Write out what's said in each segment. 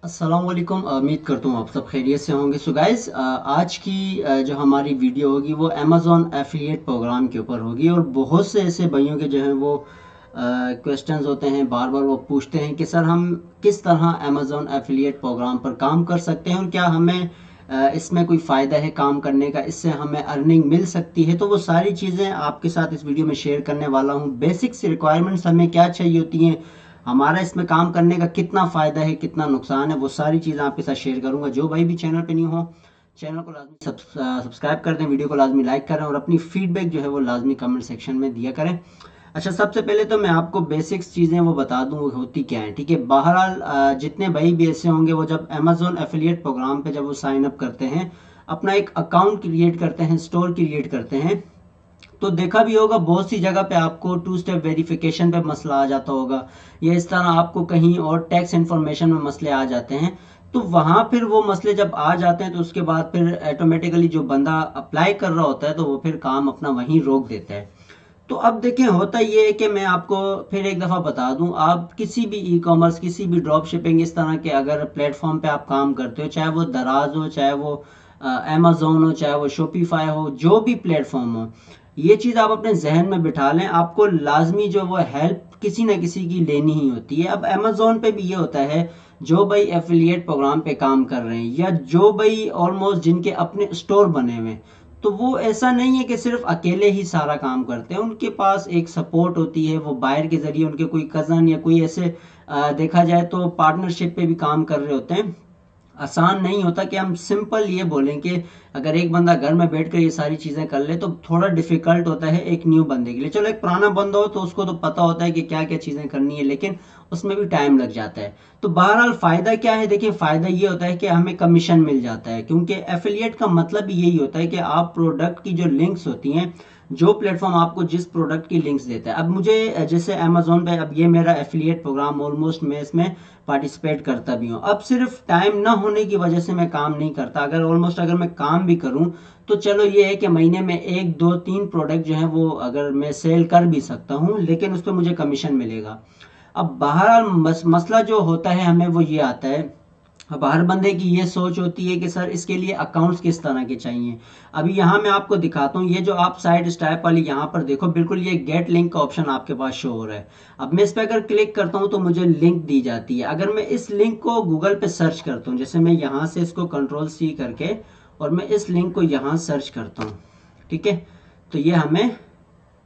अस्सलाम वालेकुम। उम्मीद करता हूँ आप सब खैरियत से होंगे। सो गाइस, आज की जो हमारी वीडियो होगी वो अमेज़ॉन एफिलिएट प्रोग्राम के ऊपर होगी। और बहुत से ऐसे भाइयों के जो हैं वो क्वेश्चंस होते हैं, बार बार वो पूछते हैं कि सर हम किस तरह अमेज़ॉन एफिलिएट प्रोग्राम पर काम कर सकते हैं और क्या हमें इसमें कोई फ़ायदा है काम करने का, इससे हमें अर्निंग मिल सकती है। तो वो सारी चीज़ें आपके साथ इस वीडियो में शेयर करने वाला हूँ। बेसिक्स रिक्वायरमेंट्स हमें क्या चाहिए होती हैं, हमारा इसमें काम करने का कितना फ़ायदा है, कितना नुकसान है, वो सारी चीज़ें आपके साथ शेयर करूंगा। जो भाई भी चैनल पे न्यू हो, चैनल को लाजमी सब्सक्राइब कर दें, वीडियो को लाजमी लाइक करें और अपनी फीडबैक जो है वो लाजमी कमेंट सेक्शन में दिया करें। अच्छा, सबसे पहले तो मैं आपको बेसिक्स चीज़ें वो बता दूं वो होती क्या है। ठीक है, बहरहाल जितने भाई भी ऐसे होंगे वो जब अमेज़ॉन एफिलिएट प्रोग्राम पे जब वो साइन अप करते हैं, अपना एक अकाउंट क्रिएट करते हैं, स्टोर क्रिएट करते हैं, तो देखा भी होगा बहुत सी जगह पे आपको टू स्टेप वेरिफिकेशन पे मसला आ जाता होगा, या इस तरह आपको कहीं और टैक्स इन्फॉर्मेशन में मसले आ जाते हैं। तो वहाँ फिर वो मसले जब आ जाते हैं तो उसके बाद फिर ऑटोमेटिकली जो बंदा अप्लाई कर रहा होता है तो वो फिर काम अपना वहीं रोक देता है। तो अब देखें, होता ये है कि मैं आपको फिर एक दफ़ा बता दूं, आप किसी भी ई कॉमर्स, किसी भी ड्रॉप शिपिंग इस तरह के अगर प्लेटफॉर्म पे आप काम करते हो, चाहे वो दराज हो, चाहे वो अमेज़ोन हो, चाहे वो शॉपिफाई हो, जो भी प्लेटफॉर्म हो, ये चीज़ आप अपने जहन में बिठा लें, आपको लाजमी जो वो हेल्प किसी ना किसी की लेनी ही होती है। अब अमेज़ोन पे भी ये होता है, जो भाई एफिलिएट प्रोग्राम पे काम कर रहे हैं या जो भाई ऑलमोस्ट जिनके अपने स्टोर बने हुए हैं, तो वो ऐसा नहीं है कि सिर्फ अकेले ही सारा काम करते हैं। उनके पास एक सपोर्ट होती है, वो बाहर के ज़रिए उनके कोई कज़न या कोई ऐसे देखा जाए तो पार्टनरशिप पे भी काम कर रहे होते हैं। आसान नहीं होता कि हम सिंपल ये बोलें कि अगर एक बंदा घर में बैठ कर ये सारी चीज़ें कर ले, तो थोड़ा डिफिकल्ट होता है एक न्यू बंदे के लिए। चलो, एक पुराना बंदा हो तो उसको तो पता होता है कि क्या क्या चीज़ें करनी है, लेकिन उसमें भी टाइम लग जाता है। तो बहरहाल फ़ायदा क्या है, देखिए फ़ायदा ये होता है कि हमें कमीशन मिल जाता है, क्योंकि एफिलिएट का मतलब भी यही होता है कि आप प्रोडक्ट की जो लिंक्स होती हैं, जो प्लेटफॉर्म आपको जिस प्रोडक्ट की लिंक्स देता है। अब मुझे जैसे अमेज़ोन पे, अब ये मेरा एफिलिएट प्रोग्राम ऑलमोस्ट मैं इसमें पार्टिसिपेट करता भी हूँ। अब सिर्फ टाइम ना होने की वजह से मैं काम नहीं करता। अगर मैं काम भी करूँ तो चलो ये है कि महीने में एक दो तीन प्रोडक्ट जो है वो अगर मैं सेल कर भी सकता हूँ, लेकिन उस पर मुझे कमीशन मिलेगा। अब बहरहाल मसला जो होता है हमें वो ये आता है, अब हर बंदे की ये सोच होती है कि सर इसके लिए अकाउंट्स किस तरह के चाहिए। अभी यहाँ मैं आपको दिखाता हूँ, ये जो आप साइड स्टैप वाली यहाँ पर देखो, बिल्कुल ये गेट लिंक का ऑप्शन आपके पास शो हो रहा है। अब मैं इस पर अगर क्लिक करता हूँ तो मुझे लिंक दी जाती है। अगर मैं इस लिंक को गूगल पे सर्च करता हूँ, जैसे मैं यहाँ से इसको कंट्रोल C करके और मैं इस लिंक को यहाँ सर्च करता हूँ, ठीक है, तो ये हमें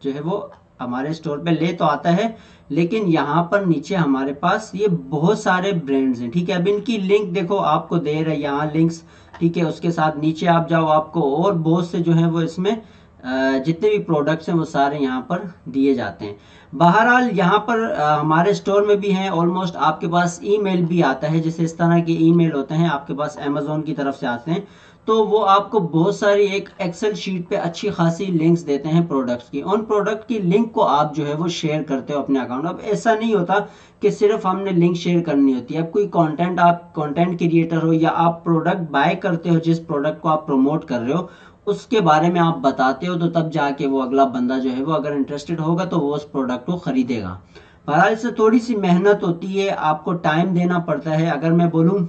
जो है वो हमारे स्टोर पे ले तो आता है, लेकिन यहाँ पर नीचे हमारे पास ये बहुत सारे ब्रांड्स हैं। ठीक है, अब इनकी लिंक देखो आपको दे रहे हैं यहाँ लिंक्स। ठीक है, उसके साथ नीचे आप जाओ, आपको और बहुत से जो है वो इसमें जितने भी प्रोडक्ट्स हैं वो सारे यहाँ पर दिए जाते हैं। बहरहाल यहाँ पर हमारे स्टोर में भी हैं, ऑलमोस्ट आपके पास ईमेल भी आता है, जैसे इस तरह के ईमेल होते हैं आपके पास अमेज़ॉन की तरफ से आते हैं। तो वो आपको बहुत सारी एक एक्सेल शीट पे अच्छी खासी लिंक्स देते हैं प्रोडक्ट्स की। उन प्रोडक्ट की लिंक को आप जो है वो शेयर करते हो अपने अकाउंट। अब ऐसा नहीं होता कि सिर्फ हमने लिंक शेयर करनी होती है। अब कोई कंटेंट, आप कंटेंट क्रिएटर हो या आप प्रोडक्ट बाय करते हो, जिस प्रोडक्ट को आप प्रमोट कर रहे हो उसके बारे में आप बताते हो, तो तब जाके वो अगला बंदा जो है वो अगर इंटरेस्टेड होगा तो वो उस प्रोडक्ट को खरीदेगा। बहरहाल इससे थोड़ी सी मेहनत होती है, आपको टाइम देना पड़ता है। अगर मैं बोलूँ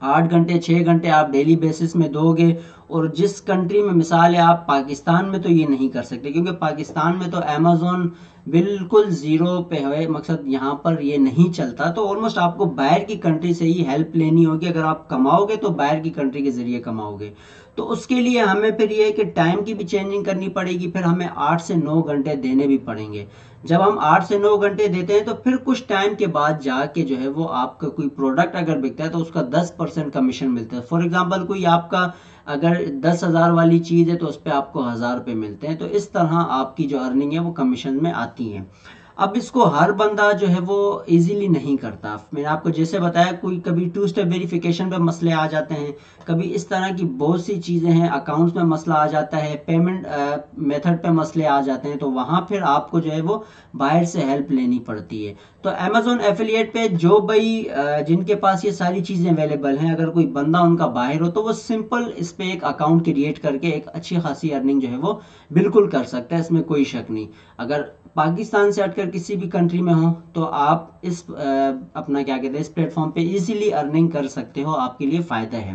8 घंटे 6 घंटे आप डेली बेसिस में दोगे, और जिस कंट्री में मिसाल है आप पाकिस्तान में तो ये नहीं कर सकते, क्योंकि पाकिस्तान में तो अमेज़ॉन बिल्कुल ज़ीरो पे है, मकसद यहाँ पर ये नहीं चलता। तो ऑलमोस्ट आपको बाहर की कंट्री से ही हेल्प लेनी होगी। अगर आप कमाओगे तो बाहर की कंट्री के ज़रिए कमाओगे, तो उसके लिए हमें फिर ये है कि टाइम की भी चेंजिंग करनी पड़ेगी, फिर हमें 8 से 9 घंटे देने भी पड़ेंगे। जब हम 8 से 9 घंटे देते हैं तो फिर कुछ टाइम के बाद जाके जो है वो आपका कोई प्रोडक्ट अगर बिकता है तो उसका 10% कमीशन मिलता है। फॉर एग्जांपल, कोई आपका अगर 10,000 वाली चीज़ है तो उस पर आपको 1,000 रुपये मिलते हैं। तो इस तरह आपकी जो अर्निंग है वो कमीशन में आती है। अब इसको हर बंदा जो है वो इजीली नहीं करता। मैंने आपको जैसे बताया, कोई कभी टू स्टेप वेरिफिकेशन पे मसले आ जाते हैं, कभी इस तरह की बहुत सी चीज़ें हैं, अकाउंट्स में मसला आ जाता है, पेमेंट मेथड पे मसले आ जाते हैं, तो वहाँ फिर आपको जो है वो बाहर से हेल्प लेनी पड़ती है। तो अमेज़ॉन एफिलिएट पे जो भाई जिनके पास ये सारी चीज़ें अवेलेबल हैं, अगर कोई बंदा उनका बाहर हो तो वो सिंपल इस पे एक अकाउंट क्रिएट करके एक अच्छी खासी अर्निंग जो है वो बिल्कुल कर सकता है, इसमें कोई शक नहीं। अगर पाकिस्तान से हट अगर किसी भी कंट्री में हो तो आप इस अपना क्या कहते हैं इस प्लेटफॉर्म पे इजीली अर्निंग कर सकते हो, आपके लिए फ़ायदा है।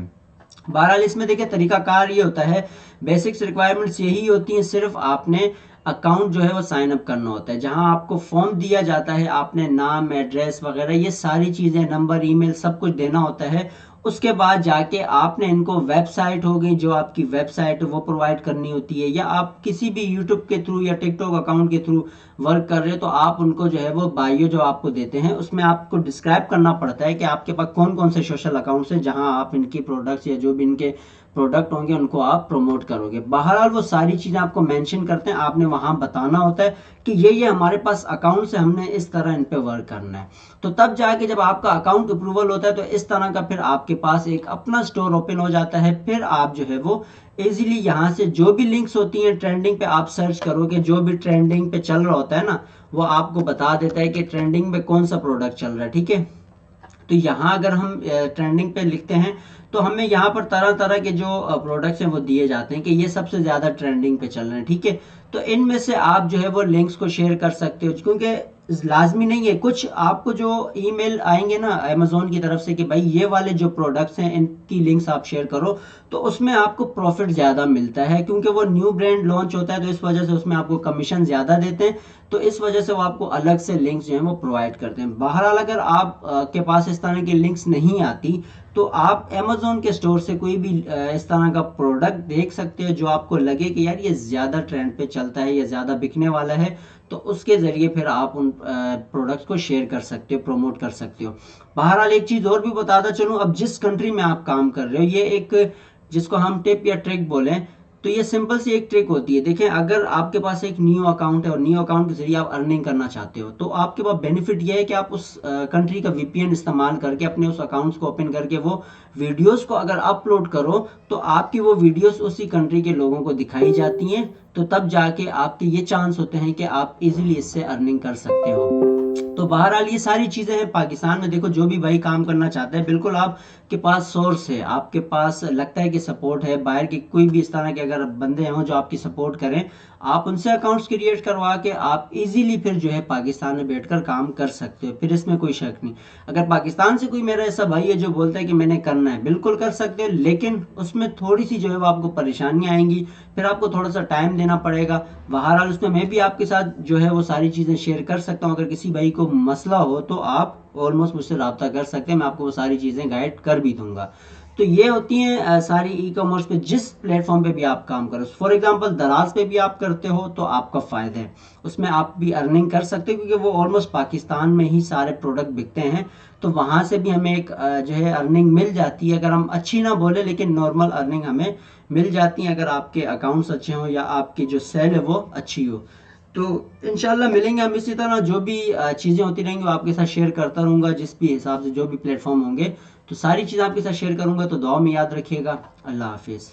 बहरहाल इसमें देखिए तरीकाकार ये होता है, बेसिक्स रिक्वायरमेंट्स यही होती हैं, सिर्फ आपने अकाउंट जो है वो साइन अप करना होता है, जहां आपको फॉर्म दिया जाता है, आपने नाम, एड्रेस वगैरह ये सारी चीज़ें, नंबर, ईमेल सब कुछ देना होता है। उसके बाद जाके आपने इनको वेबसाइट हो गई, जो आपकी वेबसाइट वो प्रोवाइड करनी होती है, या आप किसी भी यूट्यूब के थ्रू या टिकटॉक अकाउंट के थ्रू वर्क कर रहे हो तो आप उनको जो है वो बायो जो आपको देते हैं उसमें आपको डिस्क्राइब करना पड़ता है कि आपके पास कौन कौन से सोशल अकाउंट्स हैं जहां आप इनकी प्रोडक्ट्स या जो भी इनके प्रोडक्ट होंगे उनको आप प्रमोट करोगे। बहरहाल वो सारी चीज़ें आपको मेंशन करते हैं, आपने वहां बताना होता है कि ये हमारे पास अकाउंट्स है, हमने इस तरह इन पे वर्क करना है। तो तब जाके जब आपका अकाउंट अप्रूवल होता है तो इस तरह का फिर आपके पास एक अपना स्टोर ओपन हो जाता है। फिर आप जो है वो इजीली यहाँ से जो भी लिंक्स होती हैं ट्रेंडिंग पे आप सर्च करोगे, जो भी ट्रेंडिंग पे चल रहा होता है ना वो आपको बता देता है कि ट्रेंडिंग में कौन सा प्रोडक्ट चल रहा है, ठीक है। तो यहाँ अगर हम ट्रेंडिंग पे लिखते हैं तो हमें यहाँ पर तरह तरह के जो प्रोडक्ट्स हैं वो दिए जाते हैं कि ये सबसे ज़्यादा ट्रेंडिंग पे चल रहे हैं, ठीक है। तो इनमें से आप जो है वो लिंक्स को शेयर कर सकते हो, क्योंकि लाजमी नहीं है, कुछ आपको जो ईमेल आएंगे ना अमेजोन की तरफ से कि भाई ये वाले जो प्रोडक्ट्स हैं इनकी लिंक्स आप शेयर करो, तो उसमें आपको प्रॉफिट ज़्यादा मिलता है, क्योंकि वो न्यू ब्रांड लॉन्च होता है तो इस वजह से उसमें आपको कमीशन ज़्यादा देते हैं, तो इस वजह से वो आपको अलग से लिंक्स जो है वो प्रोवाइड करते हैं। बहरहाल अगर आप के पास इस तरह की लिंक्स नहीं आती तो आप अमेजोन के स्टोर से कोई भी इस तरह का प्रोडक्ट देख सकते हो जो आपको लगे कि यार ये ज़्यादा ट्रेंड पे चलता है, ये ज़्यादा बिकने वाला है, तो उसके ज़रिए फिर आप उन प्रोडक्ट्स को शेयर कर सकते हो, प्रमोट कर सकते हो। बहरहाल एक चीज़ और भी बताता चलूँ, अब जिस कंट्री में आप काम कर रहे हो, ये एक जिसको हम टिप या ट्रिक बोलें, तो ये सिंपल सी एक ट्रिक होती है। देखें, अगर आपके पास एक न्यू अकाउंट है और न्यू अकाउंट के जरिए आप अर्निंग करना चाहते हो तो आपके पास बेनिफिट ये है कि आप उस कंट्री का वीपीएन इस्तेमाल करके अपने उस अकाउंट्स को ओपन करके वो वीडियोस को अगर अपलोड करो तो आपकी वो वीडियोस उसी कंट्री के लोगों को दिखाई जाती हैं, तो तब जाके आपके ये चांस होते हैं कि आप इजीली इससे अर्निंग कर सकते हो। तो बहरहाल ये सारी चीज़ें हैं। पाकिस्तान में देखो, जो भी भाई काम करना चाहता है, बिल्कुल आपके पास सोर्स है, आपके पास लगता है कि सपोर्ट है, बाहर के कोई भी इस तरह के अगर बंदे हों जो आपकी सपोर्ट करें, आप उनसे अकाउंट्स क्रिएट करवा के आप इजीली फिर जो है पाकिस्तान में बैठकर काम कर सकते हो, फिर इसमें कोई शक नहीं। अगर पाकिस्तान से कोई मेरा ऐसा भाई है जो बोलता है कि मैंने करना है, बिल्कुल कर सकते हो, लेकिन उसमें थोड़ी सी जो है वो आपको परेशानियाँ आएंगी, फिर आपको थोड़ा सा टाइम देना पड़ेगा। बहरहाल उसमें मैं भी आपके साथ जो है वो सारी चीज़ें शेयर कर सकता हूँ। अगर किसी भाई को मसला हो तो आप ऑलमोस्ट मुझसे रब्ता कर सकते हैं, मैं आपको वो सारी चीज़ें गाइड कर भी दूंगा। तो ये होती हैं सारी ई कॉमर्स पे, जिस प्लेटफॉर्म पे भी आप काम करो। फॉर एग्जांपल दराज पे भी आप करते हो तो आपका फ़ायदा है, उसमें आप भी अर्निंग कर सकते हो, क्योंकि वो ऑलमोस्ट पाकिस्तान में ही सारे प्रोडक्ट बिकते हैं, तो वहाँ से भी हमें एक जो है अर्निंग मिल जाती है। अगर हम अच्छी ना बोले लेकिन नॉर्मल अर्निंग हमें मिल जाती है, अगर आपके अकाउंट्स अच्छे हों या आपकी जो सेल है वो अच्छी हो। तो इंशाल्लाह मिलेंगे हम इसी तरह, जो भी चीज़ें होती रहेंगी वो आपके साथ शेयर करता रहूँगा, जिस भी हिसाब से जो भी प्लेटफॉर्म होंगे तो सारी चीज़ें आपके साथ शेयर करूँगा। तो दुआ में याद रखिएगा। अल्लाह हाफिज़।